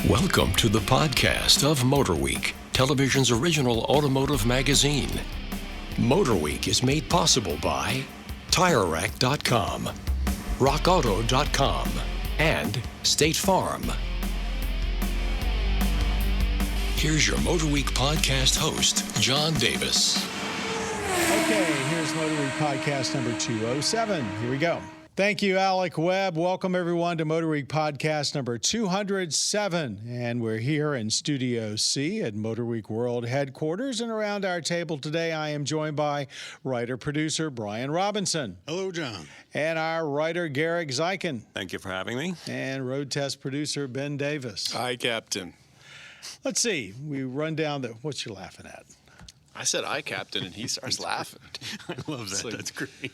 Welcome to the podcast of MotorWeek, television's original automotive magazine. MotorWeek is made possible by TireRack.com, RockAuto.com, and State Farm. Here's your MotorWeek podcast host, John Davis. Okay, here's MotorWeek podcast number 207. Here we go. Thank you, Alec Webb. Welcome, everyone, to MotorWeek podcast number 207. And we're here in Studio C at MotorWeek World Headquarters. And around our table today, I am joined by writer-producer Brian Robinson. Hello, John. And our writer, Garrick Zeiken. Thank you for having me. And road test producer, Ben Davis. Hi, Captain. Let's see. We run down the... What you laughing at? I said hi, Captain, and he starts laughing. I love that. That's great.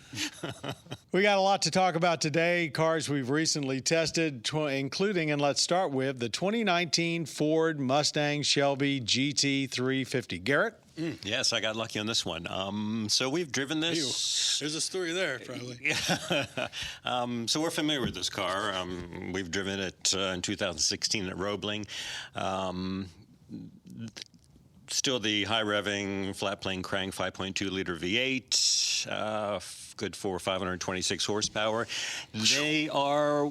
We got a lot to talk about today. Cars we've recently tested, including, and let's start with, the 2019 Ford Mustang Shelby GT350. Garrett? Yes, I got lucky on this one. So we've driven this. There's a story there, probably. So we're familiar with this car. We've driven it in 2016 at Roebling. Still the high-revving, flat-plane crank 5.2-liter V8, good for 526 horsepower. They are,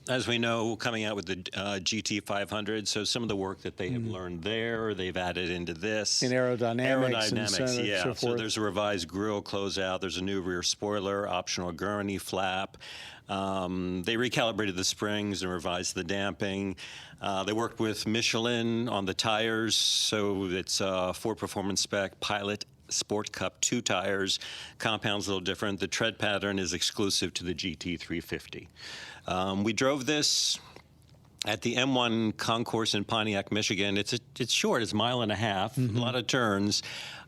as we know, coming out with the GT500, so some of the work that they have learned there, they've added into this. In aerodynamics and yeah. so There's a revised grille closeout. There's a new rear spoiler, optional gurney flap. They recalibrated the springs and revised the damping. They worked with Michelin on the tires, so it's Ford Performance Spec Pilot Sport Cup 2 tires. Compound's a little different. The tread pattern is exclusive to the GT350. We drove this at the M1 concourse in Pontiac, Michigan. It's short. It's a mile and a half, a lot of turns.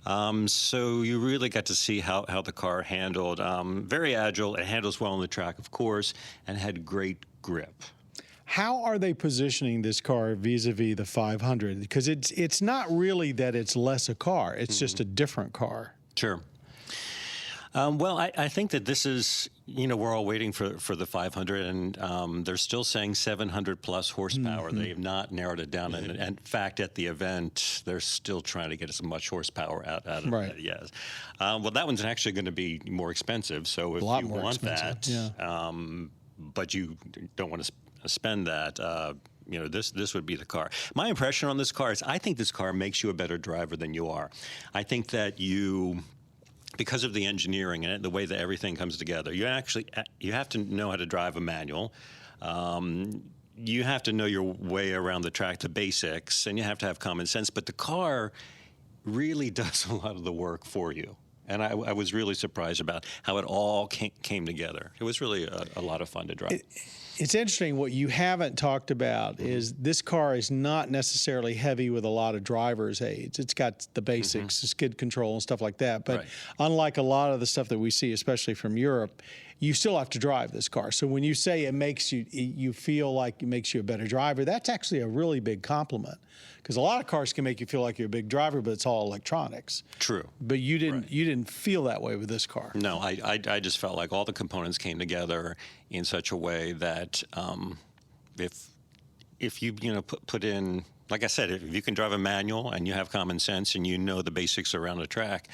So you really got to see how the car handled. Very agile. It handles well on the track, of course, and had great grip. How are they positioning this car vis-a-vis the 500? Because it's not really that it's less a car. It's just a different car. Sure. Well, I think that this is, we're all waiting for the 500, and they're still saying 700-plus horsepower. They have not narrowed it down. And in fact, at the event, they're still trying to get as much horsepower out of it. Yes. Well, that one's actually going to be more expensive. So if you want that, but you don't want to spend that, this would be the car. My impression on this car is I think this car makes you a better driver than you are. I think that because of the engineering and the way that everything comes together, you have to know how to drive a manual. You have to know your way around the track, the basics, and you have to have common sense. But the car really does a lot of the work for you. And I was really surprised about how it all came together. It was really a lot of fun to drive. It's interesting. What you haven't talked about is this car is not necessarily heavy with a lot of driver's aids. It's got the basics, skid control and stuff like that. But unlike a lot of the stuff that we see, especially from Europe, you still have to drive this car. So when you say it makes you feel like it makes you a better driver, that's actually a really big compliment. Because a lot of cars can make you feel like you're a big driver, but it's all electronics. True. But you didn't feel that way with this car. No, I just felt like all the components came together in such a way that if you put in, like I said, if you can drive a manual and you have common sense and you know the basics around the track,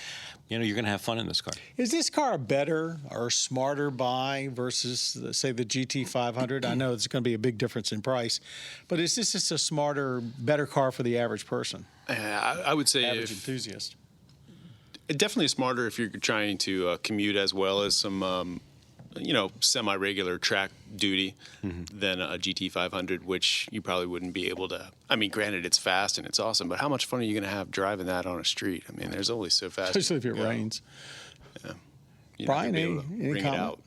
you're going to have fun in this car. Is this car a better or smarter buy versus, say, the GT500? I know it's going to be a big difference in price, but is this just a smarter, better car for the average person? I would say average enthusiast. Definitely smarter if you're trying to commute as well as some semi-regular track duty than a GT500, which you probably wouldn't be able to. I mean, granted, it's fast and it's awesome, but how much fun are you going to have driving that on a street? I mean, there's only so fast. Especially if it rains. Yeah. Brian, any comment?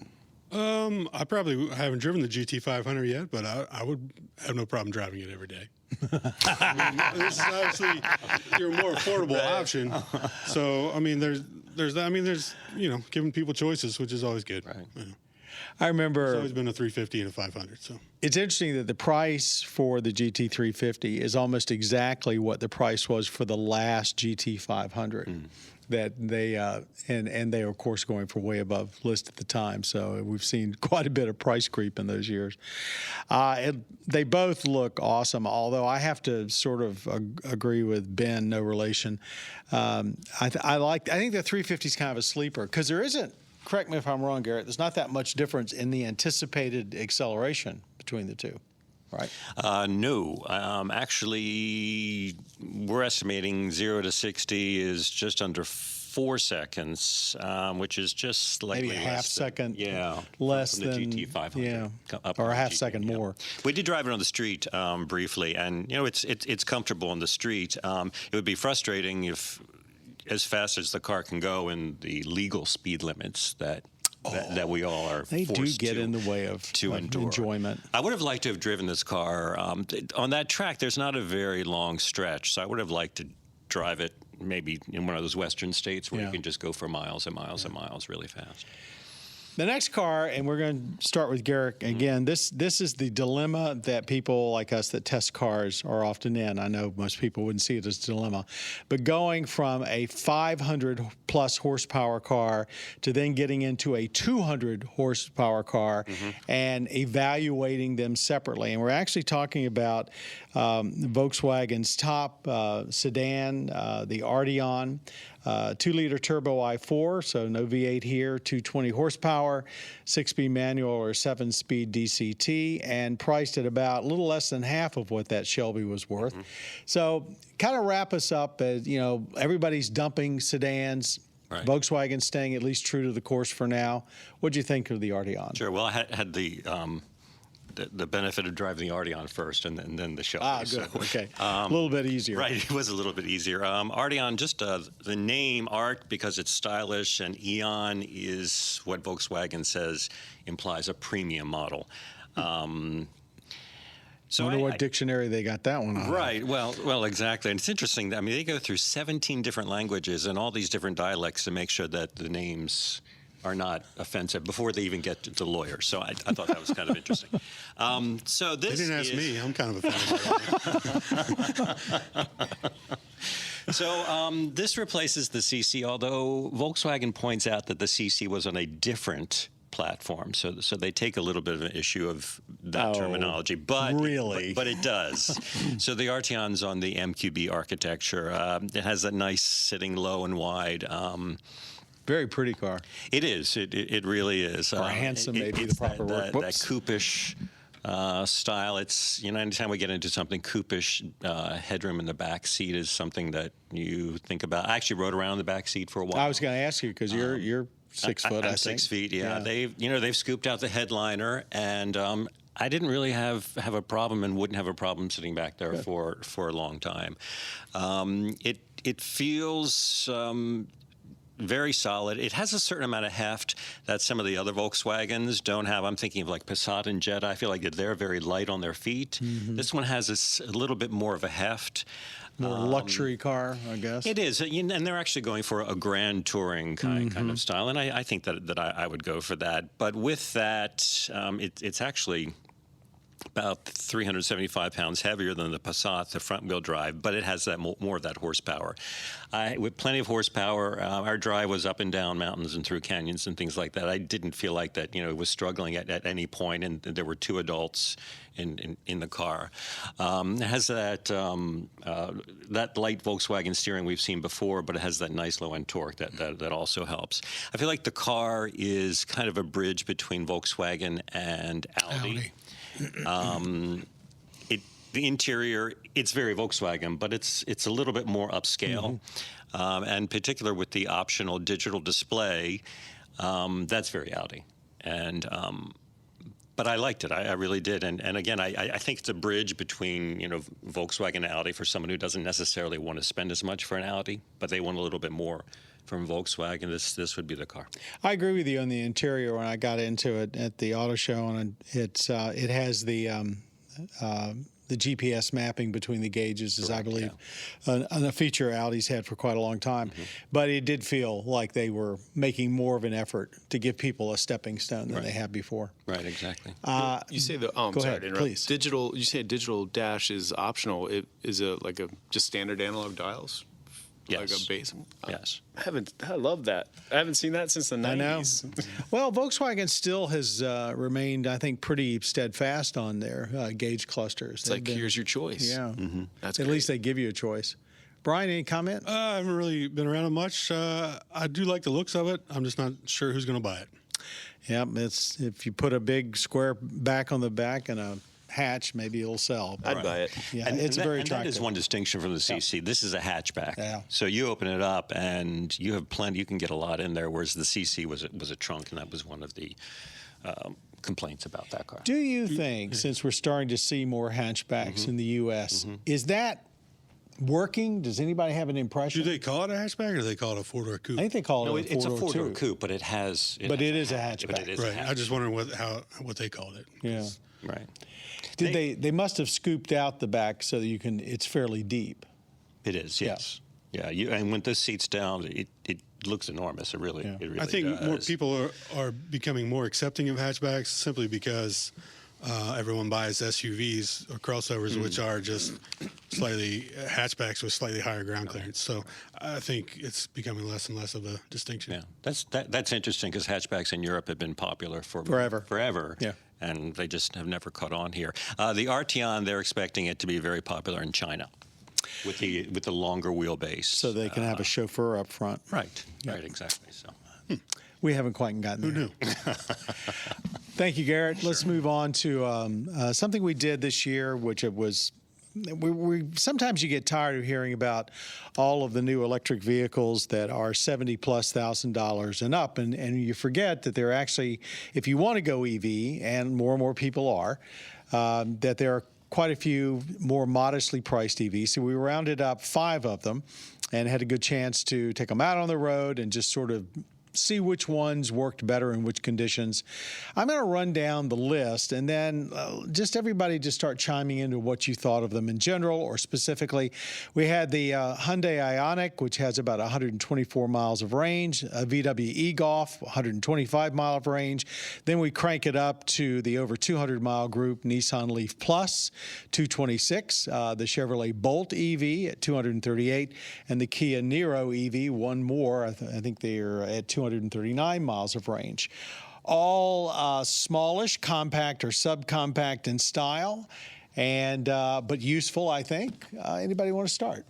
I probably haven't driven the GT500 yet, but I would have no problem driving it every day. This is obviously your more affordable option. So, I mean, there's that. I mean, there's giving people choices, which is always good. Right. Yeah. I remember it's always been a 350 and a 500. So it's interesting that the price for the GT350 is almost exactly what the price was for the last GT500. that they and they are of course going for way above list at the time. So we've seen quite a bit of price creep in those years. They both look awesome. Although I have to sort of agree with Ben, no relation. I think the 350 is kind of a sleeper because there isn't. Correct me if I'm wrong, Garrett. There's not that much difference in the anticipated acceleration between the two. Right? No. Actually, we're estimating 0 to 60 is just under 4 seconds, which is just slightly maybe a half second less than the GT500. Or a half second more. We did drive it on the street briefly, and it's comfortable on the street. It would be frustrating if, as fast as the car can go in the legal speed limits that we all are they forced do get to, in the way of enjoyment. I would have liked to have driven this car. On that track, there's not a very long stretch, so I would have liked to drive it maybe in one of those western states where you can just go for miles and miles and miles really fast. The next car, and we're going to start with Garrett again. This is the dilemma that people like us that test cars are often in. I know most people wouldn't see it as a dilemma, but going from a 500 plus horsepower car to then getting into a 200 horsepower car and evaluating them separately. And we're actually talking about Volkswagen's top sedan, the Arteon. 2-liter turbo i4, so no V8 here, 220 horsepower, 6-speed manual or 7-speed DCT, and priced at about a little less than half of what that Shelby was worth. So kind of wrap us up, everybody's dumping sedans. Right. Volkswagen staying at least true to the course for now. What do you think of the Arteon? Sure. Well, I had the benefit of driving the Arteon first and then the Shelby. Good. So, okay. A little bit easier. Right. It was a little bit easier. Arteon, just the name Art because it's stylish, and Eon is what Volkswagen says implies a premium model. So I wonder what dictionary they got that one on. Right. Well, exactly. And it's interesting. I mean, they go through 17 different languages and all these different dialects to make sure that the names are not offensive before they even get to the lawyer. So I thought that was kind of interesting. So this they didn't ask me. I'm kind of offended. So this replaces the CC, although Volkswagen points out that the CC was on a different platform. So they take a little bit of an issue of that terminology. But really? But it does. So the Arteon's on the MQB architecture. It has that nice sitting low and wide. Very pretty car. It is. It really is. Or handsome, maybe the proper word. That coupe-ish style. It's, anytime we get into something coupe-ish, headroom in the back seat is something that you think about. I actually rode around in the back seat for a while. I was going to ask you because you're 6 foot. I'm 6 feet. Yeah. They've scooped out the headliner, and I didn't really have a problem and wouldn't have a problem sitting back there for a long time. It feels very solid. It has a certain amount of heft that some of the other Volkswagens don't have. I'm thinking of like Passat and Jetta. I feel like they're very light on their feet. This one has a little bit more of a heft. More luxury car, I guess. It is, and they're actually going for a grand touring kind of style, and I think that I would go for that. But with that, it's actually about 375 pounds heavier than the Passat, the front-wheel drive, but it has that more of that horsepower. With plenty of horsepower, our drive was up and down mountains and through canyons and things like that. I didn't feel like that, it was struggling at any point, and there were two adults in the car. It has that light Volkswagen steering we've seen before, but it has that nice low-end torque that also helps. I feel like the car is kind of a bridge between Volkswagen and Audi. The interior, it's very Volkswagen, but it's a little bit more upscale, and in particular with the optional digital display, that's very Audi. And but I liked it. I really did. And again, I think it's a bridge between Volkswagen and Audi for someone who doesn't necessarily want to spend as much for an Audi, but they want a little bit more from Volkswagen. This would be the car. I agree with you on the interior. When I got into it at the auto show, and it has the GPS mapping between the gauges, as I believe, a feature Audi's had for quite a long time. But it did feel like they were making more of an effort to give people a stepping stone than they had before. Right, exactly. You say the go ahead, please. Digital. You say digital dash is optional. It is like a just standard analog dials. like Yes. a base. Yes. I love that. I haven't seen that since the 90s. I know. Well, Volkswagen still has remained, I think, pretty steadfast on their gauge clusters. It's like, here's your choice. Yeah. That's At great. least they give you a choice. Brian, any comment? I haven't really been around it much. I do like the looks of it. I'm just not sure who's going to buy it. Yep, it's if you put a big square back on the back and a hatch, maybe it'll sell. I'd buy it. Yeah, And, it's and very that, attractive. And that is one distinction from the CC. This is a hatchback. Yeah. So you open it up and you have plenty. You can get a lot in there, whereas the CC was a trunk, and that was one of the complaints about that car. Do you think, since we're starting to see more hatchbacks in the U.S., is that working? Does anybody have an impression? Do they call it a hatchback or do they call it a four-door coupe? I think they call No, it it's a four-door four-door coupe. coupe, but it has. But it is a hatch, hatchback. But it is Right. a hatch. I just wondering what they called it. Yeah. Right. Did they must have scooped out the back so that it's fairly deep. It is. Yes. Yeah. And when this seat's down, it looks enormous. It really. Yeah. It really I think does. more people are becoming more accepting of hatchbacks simply because everyone buys SUVs or crossovers, which are just slightly hatchbacks with slightly higher ground clearance. So I think it's becoming less and less of a distinction. Yeah, that's interesting because hatchbacks in Europe have been popular for Forever. Yeah. And they just have never caught on here. The Arteon, they're expecting it to be very popular in China with the longer wheelbase. So they can have a chauffeur up front. Right, exactly. So We haven't quite gotten there. Who knew? Thank you, Garrett. Let's move on to something we did this year, which it was. We sometimes you get tired of hearing about all of the new electric vehicles that are $70,000+ and up, and you forget that they're actually, if you want to go EV, and more people are, that there are quite a few more modestly priced EVs. So we rounded up 5 of them, and had a good chance to take them out on the road and just sort of see which ones worked better in which conditions. I'm going to run down the list, and then everybody just start chiming into what you thought of them in general or specifically. We had the Hyundai Ioniq, which has about 124 miles of range, a VW e-Golf, 125 mile of range. Then we crank it up to the over 200-mile group, Nissan Leaf Plus, 226, the Chevrolet Bolt EV at 238, and the Kia Niro EV, one more. I think they are at 239 miles of range. All smallish, compact or subcompact in style, and but useful, I think. Anybody want to start?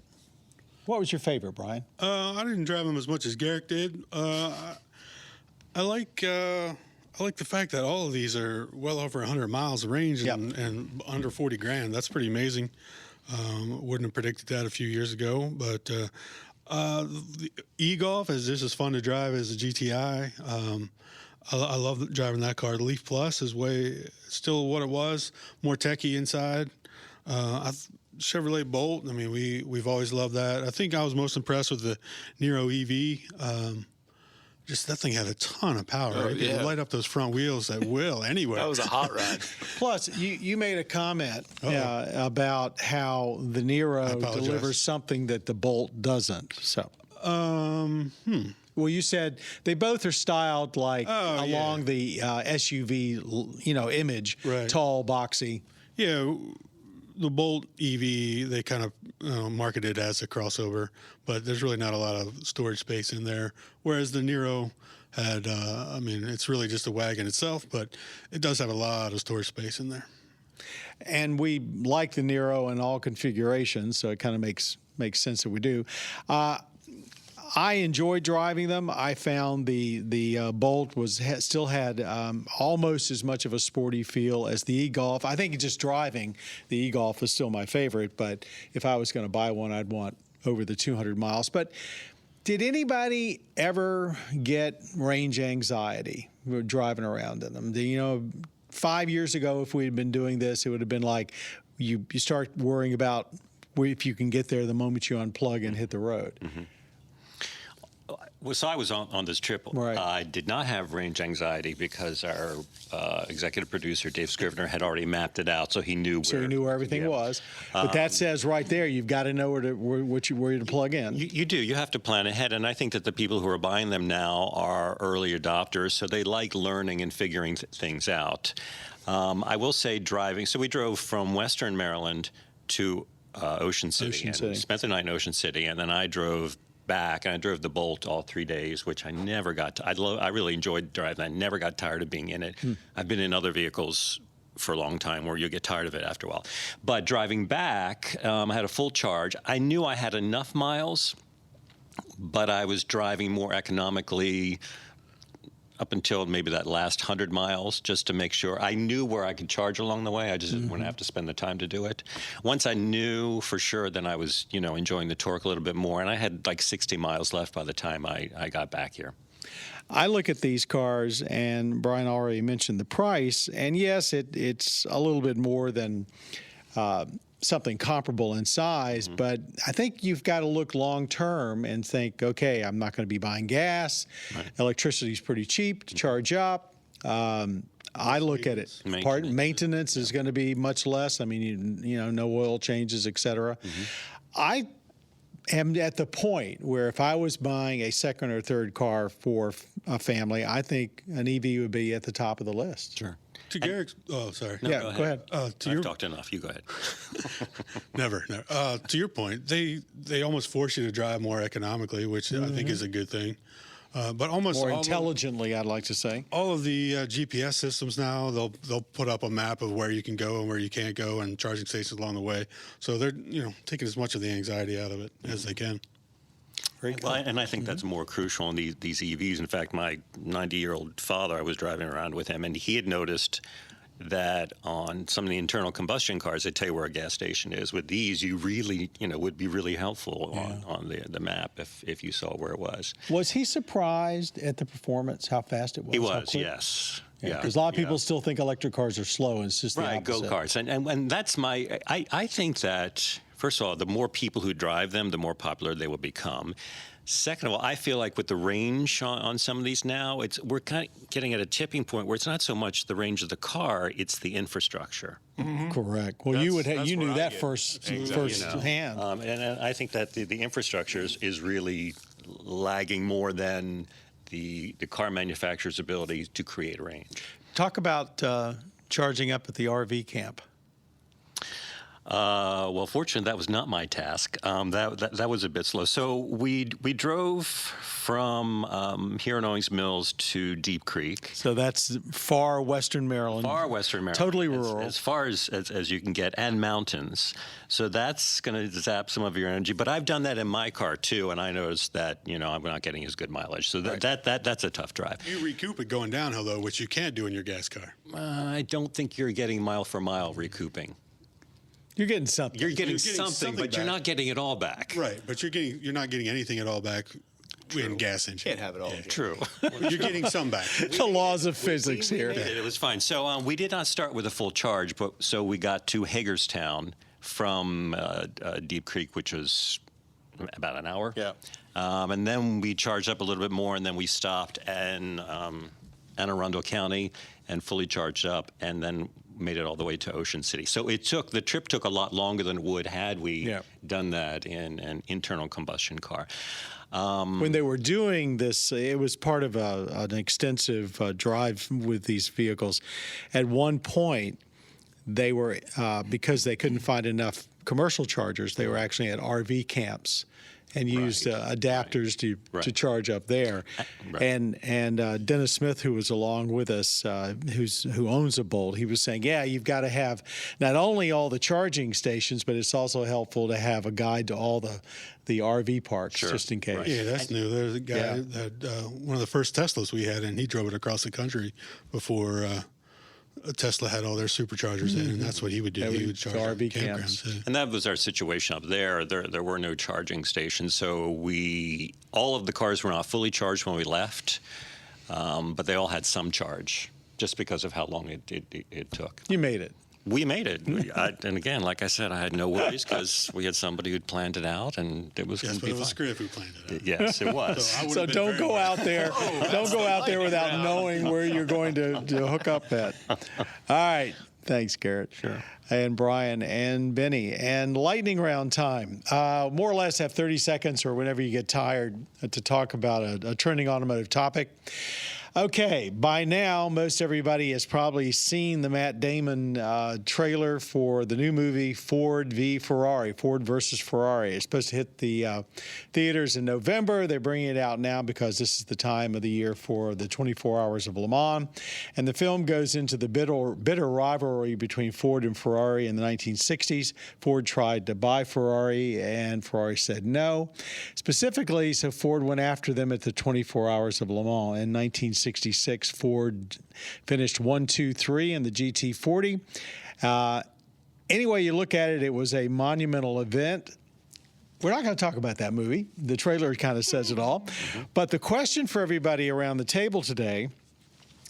What was your favorite, Brian? I didn't drive them as much as Garrick did. I like the fact that all of these are well over 100 miles of range and under 40 grand. That's pretty amazing. Wouldn't have predicted that a few years ago, but the e-Golf is just as fun to drive as a GTI. I love driving that car. The Leaf Plus is still what it was, more techie inside. Chevrolet Bolt, I mean, we've always loved that. I think I was most impressed with the Niro EV. Just that thing had a ton of power. Oh, It yeah. could light up those front wheels at will anywhere. That was a hot ride. Plus, you made a comment about how the Niro apologize. delivers something that the Bolt doesn't. So, well, you said they both are styled like along the SUV, image, Right. tall, boxy. Yeah, the Bolt EV, they kind of marketed as a crossover, but there's really not a lot of storage space in there. Whereas the Niro had, it's really just a wagon itself, but it does have a lot of storage space in there. And we like the Niro in all configurations, so it kind of makes sense that we do. I enjoyed driving them. I found the Bolt still had almost as much of a sporty feel as the e-Golf. I think just driving the e-Golf is still my favorite, but if I was going to buy one, I'd want over the 200 miles. But did anybody ever get range anxiety driving around in them? 5 years ago, if we had been doing this, it would have been like you start worrying about if you can get there the moment you unplug and hit the road. Mm-hmm. Well, so I was on this trip. Right. I did not have range anxiety because our executive producer, Dave Scrivener, had already mapped it out, so he knew where everything was. But that says right there, you've got to know where to plug in. You do. You have to plan ahead, and I think that the people who are buying them now are early adopters, so they like learning and figuring things out. I will say driving. So we drove from Western Maryland to Ocean City. Spent the night in Ocean City, and then I drove back, and I drove the Bolt all 3 days, which I never got to. I really enjoyed driving. I never got tired of being in it. I've been in other vehicles for a long time where you get tired of it after a while. But driving back, I had a full charge. I knew I had enough miles, but I was driving more economically up until maybe that last 100 miles, just to make sure. I knew where I could charge along the way. I just didn't want to have to spend the time to do it. Once I knew for sure, then I was, enjoying the torque a little bit more. And I had like 60 miles left by the time I got back here. I look at these cars, and Brian already mentioned the price. And yes, it's a little bit more than something comparable in size, but I think you've got to look long term and think, okay, I'm not going to be buying gas. Right. Electricity is pretty cheap to charge up. I look at it. Maintenance is going to be much less. I mean, no oil changes, et cetera. I am at the point where if I was buying a second or third car for a family, I think an EV would be at the top of the list. Sure. To Garrick's, sorry. No, go ahead. I've talked enough. You go ahead. Never. To your point, they almost force you to drive more economically, which I think is a good thing. But almost more intelligently, I'd like to say. All of the GPS systems now, they'll put up a map of where you can go and where you can't go, and charging stations along the way. So they're taking as much of the anxiety out of it as they can. Well, and I think that's more crucial in these EVs. In fact, my 90-year-old father, I was driving around with him, and he had noticed that on some of the internal combustion cars, they tell you where a gas station is. With these, you really, would be really helpful on the map if you saw where it was. Was he surprised at the performance, how fast it was? He was, yes. Yeah, because a lot of people still think electric cars are slow, and it's just the opposite. Go-karts. And that's I think that, first of all, the more people who drive them, the more popular they will become. Second of all, I feel like with the range on some of these now, we're kind of getting at a tipping point where it's not so much the range of the car, it's the infrastructure. Correct. Well, you knew that firsthand. And I think that the infrastructure is really lagging more than the car manufacturer's ability to create range. Talk about charging up at the RV camp. Well, fortunately, that was not my task. That was a bit slow. So we drove from here in Owings Mills to Deep Creek. So that's far western Maryland. Totally rural. As far as you can get, and mountains. So that's going to zap some of your energy. But I've done that in my car, too, and I noticed that, I'm not getting as good mileage. So that's a tough drive. You recoup it going downhill, though, which you can't do in your gas car. I don't think you're getting mile for mile recouping. You're getting something. You're getting something, but you're not getting it all back. Right, but you're not getting anything at all back in gas engine. Can't have it all. Yeah. True. You're getting some back. The laws of physics here. It was fine. So we did not start with a full charge, so we got to Hagerstown from Deep Creek, which was about an hour. Yeah. And then we charged up a little bit more, and then we stopped in Anne Arundel County and fully charged up, and then made it all the way to Ocean City. So the trip took a lot longer than it would had we done that in an internal combustion car. When they were doing this, it was part of an extensive drive with these vehicles. At one point, they were, because they couldn't find enough commercial chargers, they were actually at RV camps and used adapters to charge up there. Right. And Dennis Smith, who was along with us, who owns a Bolt, he was saying, you've got to have not only all the charging stations, but it's also helpful to have a guide to all the RV parks, just in case. Right. Yeah, that's new. There's a guy that one of the first Teslas we had, and he drove it across the country before Tesla had all their superchargers in, and that's what he would do. He would charge RV camps. And that was our situation up there. There were no charging stations, so all of the cars were not fully charged when we left, but they all had some charge, just because of how long it took. You made it. We made it. And again, like I said, I had no worries because we had somebody who'd planned it out, and it was going to be fine. It was Griff who planned it out. Yes, it was. So don't go out there. Don't go out there without knowing where you're going to hook up at. All right. Thanks, Garrett. Sure. and Brian and Benny. And lightning round time. More or less have 30 seconds or whenever you get tired to talk about a trending automotive topic. Okay, by now, most everybody has probably seen the Matt Damon trailer for the new movie Ford v. Ferrari, Ford versus Ferrari. It's supposed to hit the theaters in November. They're bringing it out now because this is the time of the year for the 24 Hours of Le Mans. And the film goes into the bitter rivalry between Ford and Ferrari in the 1960s. Ford tried to buy Ferrari, and Ferrari said no. Specifically, so Ford went after them at the 24 Hours of Le Mans in 1966. Ford finished 1, 2, 3 in the GT40. Any way you look at it, it was a monumental event. We're not going to talk about that movie. The trailer kind of says it all. But the question for everybody around the table today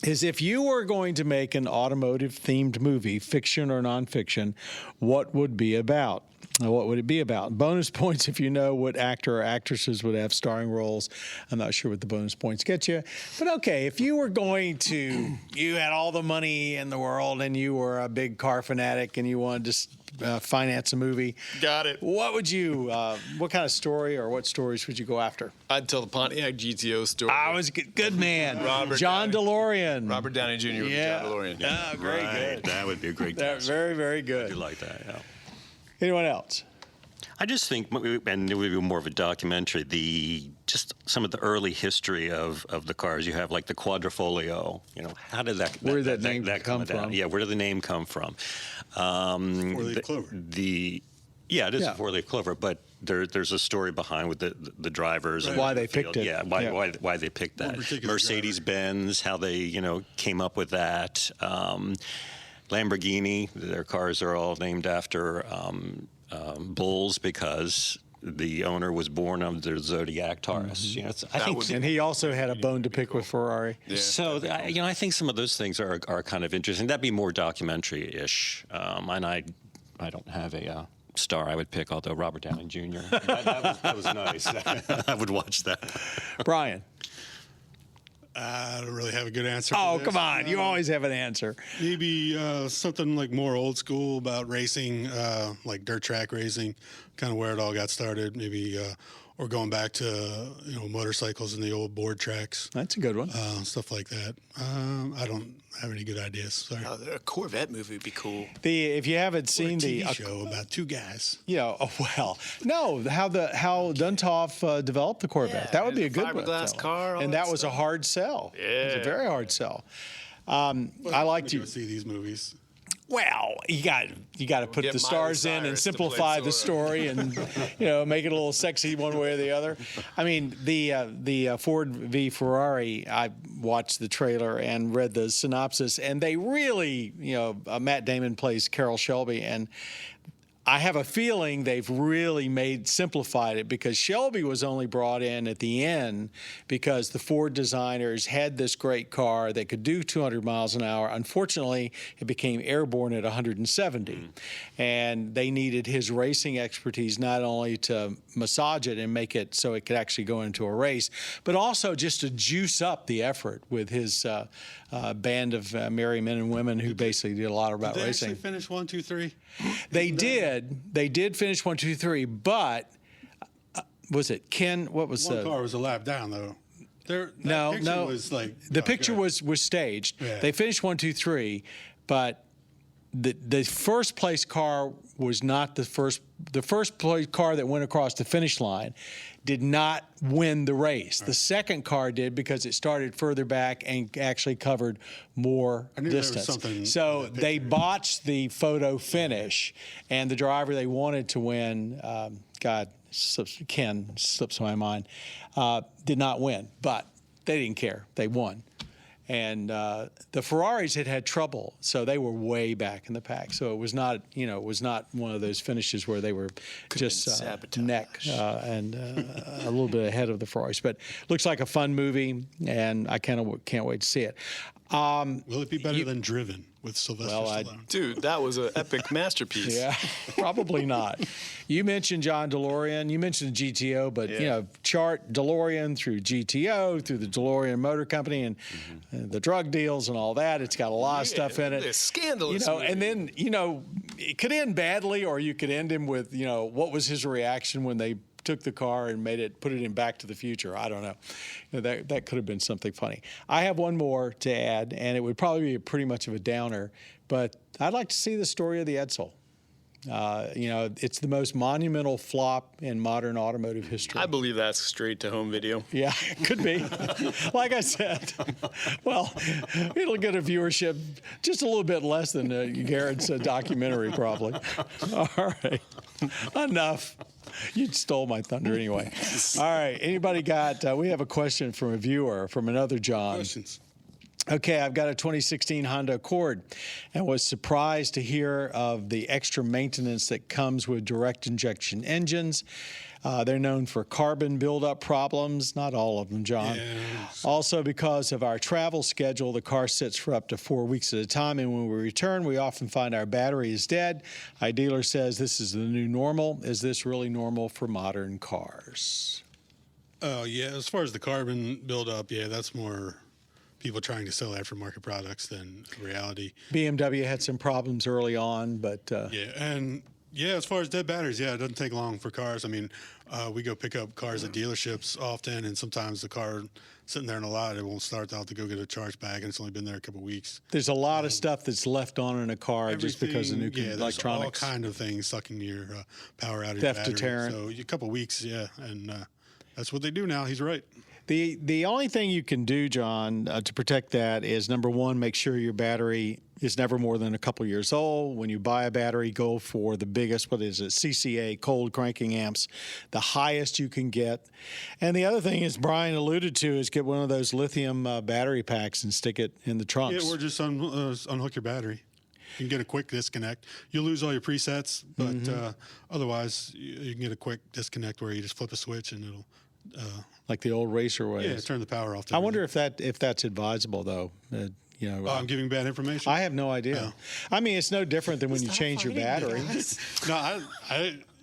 is, if you were going to make an automotive-themed movie, fiction or nonfiction, what would be about? What would it be about? Bonus points if you know what actor or actresses would have starring roles. I'm not sure what the bonus points get you. But okay, if you were going to, you had all the money in the world and you were a big car fanatic and you wanted to finance a movie. Got it. What would you, what kind of story or what stories would you go after? I'd tell the Pontiac GTO story. I was a good man. John Downey. DeLorean. Robert Downey Jr. with Yeah. John DeLorean. Oh, very good. That would be a great cast. Very, very good. I do like that, yeah. Anyone else? I just think, and it would be more of a documentary, just some of the early history of the cars. You have like the Quadrifoglio. You know, how did Where did that name come from? Yeah, where did the name come from? Four-leaf clover. Yeah, it is a four-leaf clover, but there's a story behind with the drivers and Why they the field. picked it. Yeah, why they picked that. Mercedes-Benz, how they came up with that. Lamborghini, their cars are all named after bulls because the owner was born under the Zodiac Taurus. You know, I think, And he also had a bone to pick with Ferrari. Yeah. so. I think some of those things are kind of interesting. That'd be more documentary-ish. And I don't have a star I would pick, although Robert Downey Jr. that was nice. I would watch that. Brian. I don't really have a good answer. Oh, for this. come on. You always have an answer. Maybe something like more old school about racing, like dirt track racing, kind of where it all got started. Maybe, or going back to motorcycles and the old board tracks, That's a good one. stuff like that. I don't have any good ideas. Sorry. A Corvette movie would be cool. If you haven't Or a seen TV show about two guys. how Duntov developed the Corvette. Yeah, that would be a the good one. fiberglass car, all and that that was a stuff. hard sell. It was a Yeah. very hard sell. I like to to. go see these movies. Well, you got to put get the stars Miley in and Cyrus to simplify play the Sora. story and make it a little sexy one way or the other. I mean, the Ford v Ferrari. I watched the trailer and read the synopsis, and they really, Matt Damon plays Carroll Shelby, and I have a feeling they've really simplified it, because Shelby was only brought in at the end because the Ford designers had this great car that could do 200 miles an hour. Unfortunately, it became airborne at 170. And they needed his racing expertise not only to massage it and make it so it could actually go into a race, but also just to juice up the effort with his band of merry men and women who basically did a lot about Did they racing. actually finish 1, 2, 3? They did. They did finish 1, 2, 3, but was it Ken? What was One car was a lap down, though. No. Was like, the picture was staged. Yeah. They finished 1, 2, 3, but the first place car was not the first. The first place car that went across the finish line did not win the race. The second car did, because it started further back and actually covered more I knew there was distance. something So in that they picture. botched the photo finish, and the driver they wanted to win, Ken slips my mind, did not win, but they didn't care. They won. And the Ferraris had trouble, so they were way back in the pack. So it was not, one of those finishes where they were just sabotage. neck and a little bit ahead of the Ferraris. But looks like a fun movie, and I can't wait to see it. Will it be better than Driven with Sylvester Stallone? Dude, that was an epic masterpiece. Yeah, probably not. You mentioned John DeLorean. You mentioned the GTO, but chart DeLorean through GTO, through the DeLorean Motor Company, and the drug deals and all that. It's got a lot of stuff in it. It's scandalous. And then it could end badly, or you could end him with what was his reaction when they took the car and put it in Back to the Future. I don't know. That could have been something funny. I have one more to add, and it would probably be pretty much of a downer, but I'd like to see the story of the Edsel. It's the most monumental flop in modern automotive history. I believe that's straight to home video. Yeah, could be. Like I said, well, it'll get a viewership just a little bit less than Garrett's documentary, probably. All right, enough. You stole my thunder anyway. All right, anybody got, we have a question from a viewer, from another John. Questions. Okay, I've got a 2016 Honda Accord and was surprised to hear of the extra maintenance that comes with direct injection engines. They're known for carbon buildup problems, not all of them, John. Yes. Also, because of our travel schedule, the car sits for up to 4 weeks at a time, and when we return, we often find our battery is dead. Our dealer says this is the new normal. Is this really normal for modern cars? Oh, yeah. As far as the carbon buildup, that's more people trying to sell aftermarket products than reality. BMW had some problems early on, but... as far as dead batteries, it doesn't take long for cars. I mean, we go pick up cars at dealerships often, and sometimes the car sitting there in a lot, it won't start. They'll have to go get a charge bag, and it's only been there a couple of weeks. There's a lot of stuff that's left on in a car just because of new electronics. All kind of things sucking your power out of Theft your battery. deterrent. So a couple of weeks, and that's what they do now. He's right. The only thing you can do, John, to protect that is, number one, make sure your battery is never more than a couple years old. When you buy a battery, go for the biggest, CCA, cold cranking amps, the highest you can get. And the other thing, as Brian alluded to, is get one of those lithium battery packs and stick it in the trunks. Yeah, or just unhook your battery. You can get a quick disconnect. You'll lose all your presets, but otherwise you can get a quick disconnect where you just flip a switch and it'll... like the old racer ways. Yeah, turn the power off. I wonder if that's advisable, though. I'm giving bad information. I have no idea. No. I mean, it's no different than when you change your battery. No,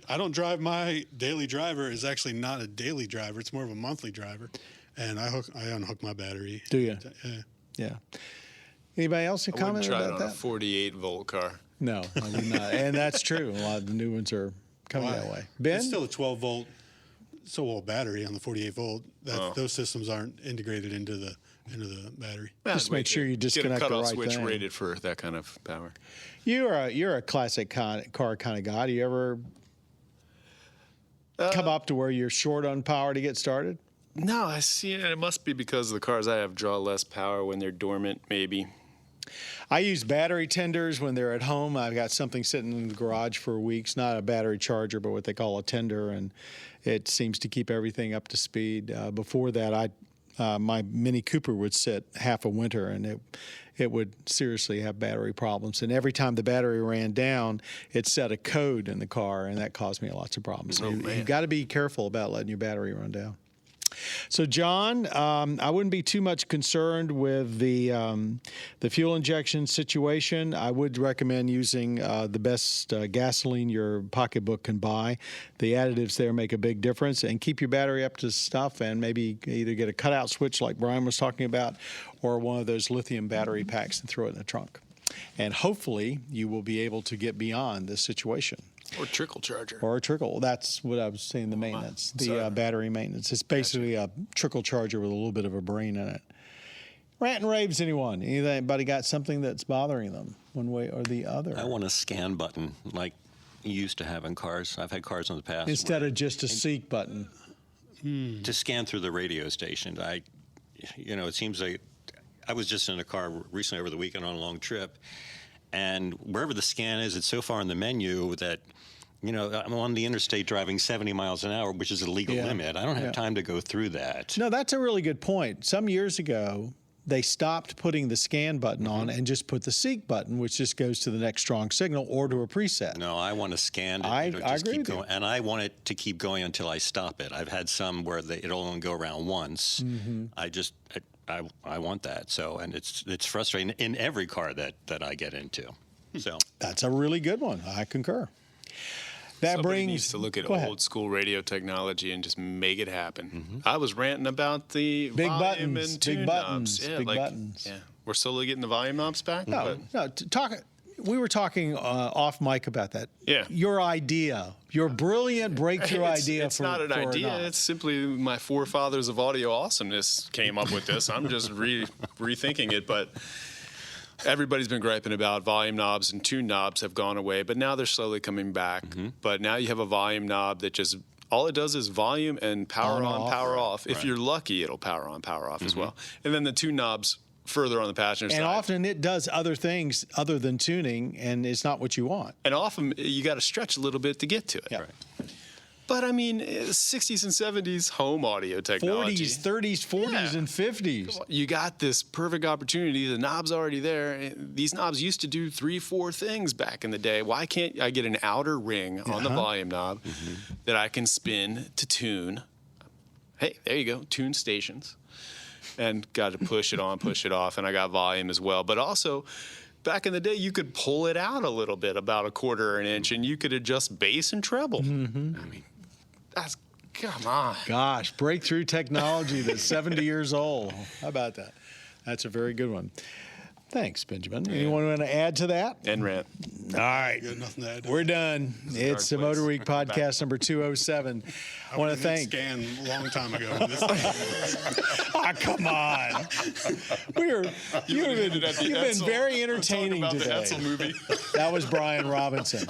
I don't drive. My daily driver is actually not a daily driver. It's more of a monthly driver, and I unhook my battery. Do you? Yeah. Anybody else I comment wouldn't try about it on that? a 48-volt car. No, I would not. And that's true. A lot of the new ones are coming that way. Ben? It's still a 12-volt, so-old battery on the 48-volt. Those systems aren't integrated into the battery. Just make sure you disconnect get a cutoff the right switch thing. rated for that kind of power. You're a classic car kind of guy. Do you ever come up to where you're short on power to get started? No, I see it. It must be because the cars I have draw less power when they're dormant, maybe. I use battery tenders when they're at home. I've got something sitting in the garage for weeks, not a battery charger, but what they call a tender, and it seems to keep everything up to speed. Before that, my Mini Cooper would sit half a winter, and it would seriously have battery problems. And every time the battery ran down, it set a code in the car, and that caused me lots of problems. So you've got to be careful about letting your battery run down. So, John, I wouldn't be too much concerned with the fuel injection situation. I would recommend using the best gasoline your pocketbook can buy. The additives there make a big difference. And keep your battery up to stuff, and maybe either get a cutout switch like Brian was talking about, or one of those lithium battery packs and throw it in the trunk. And hopefully you will be able to get beyond this situation. Or trickle charger. Or a trickle. That's what I was saying, the maintenance, the battery maintenance. It's basically a trickle charger with a little bit of a brain in it. Rant and raves, anyone? Anybody got something that's bothering them one way or the other? I want a scan button like you used to have in cars. I've had cars in the past. Instead of just a seek button. To scan through the radio station. It seems like I was just in a car recently over the weekend on a long trip, and wherever the scan is, it's so far in the menu that, I'm on the interstate driving 70 miles an hour, which is a legal limit. I don't have time to go through that. No, that's a really good point. Some years ago, they stopped putting the scan button on and just put the seek button, which just goes to the next strong signal or to a preset. No, I want to scan it. I agree with you. And I want it to keep going until I stop it. I've had some where it'll only go around once. I want that. So, and it's frustrating in every car that I get into. So That's a really good one. I concur. That Somebody brings needs to look at Go ahead. old school radio technology and just make it happen. I was ranting about the Big volume buttons, and tune big buttons, knobs. Yeah, big buttons. Yeah, we're slowly getting the volume knobs back. No, but we were talking off mic about that. Yeah. Your idea, your brilliant breakthrough idea. It's for, not an for a idea. knob. It's simply my forefathers of audio awesomeness came up with this. I'm just rethinking it, but. Everybody's been griping about volume knobs and tune knobs have gone away, but now they're slowly coming back. But now you have a volume knob that just all it does is volume and power on, power off. If you're lucky, it'll power on, power off as well. And then the tune knobs further on the passenger side. And often it does other things other than tuning, and it's not what you want. And often you got to stretch a little bit to get to it. Yeah. Right. But I mean, 60s and 70s home audio technology. 40s, 30s, 40s, Yeah. and 50s. You got this perfect opportunity. The knob's already there. These knobs used to do 3-4 things back in the day. Why can't I get an outer ring on the volume knob that I can spin to tune? Hey, there you go, tune stations. And got to push it on, push it off, and I got volume as well. But also, back in the day, you could pull it out a little bit, about 1/4 of an inch, and you could adjust bass and treble. I mean, that's, come on. Gosh, breakthrough technology that's 70 years old. How about that? That's a very good one. Thanks, Benjamin. Anyone want to add to that? And rant. All right. Got nothing to add to We're that. done. It's the dark place. MotorWeek podcast number 207. I want to thank. Scan a long time ago. When this Come on. You've been very entertaining about today. the Edsel movie. That was Brian Robinson.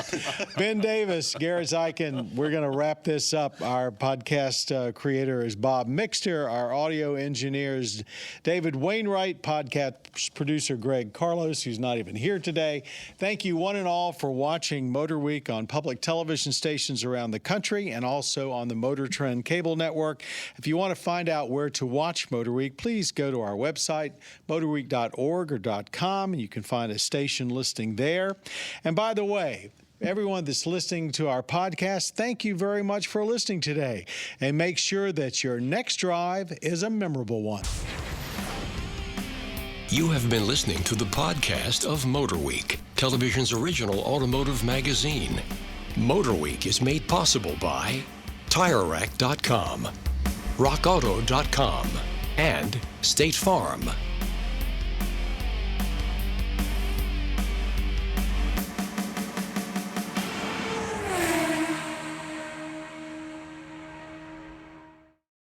Ben Davis, Garrett Zeichen. We're going to wrap this up. Our podcast creator is Bob Mixter. Our audio engineer is David Wainwright. Podcast producer Greg Carlos, who's not even here today. Thank you one and all for watching MotorWeek on public television stations around the country and also on the Motor Trend cable network. If you want to find out where to watch MotorWeek, please go to our website, motorweek.org or .com, and you can find a station listing there. And by the way, everyone that's listening to our podcast, thank you very much for listening today. And make sure that your next drive is a memorable one. You have been listening to the podcast of MotorWeek, television's original automotive magazine. MotorWeek is made possible by TireRack.com, RockAuto.com, and State Farm.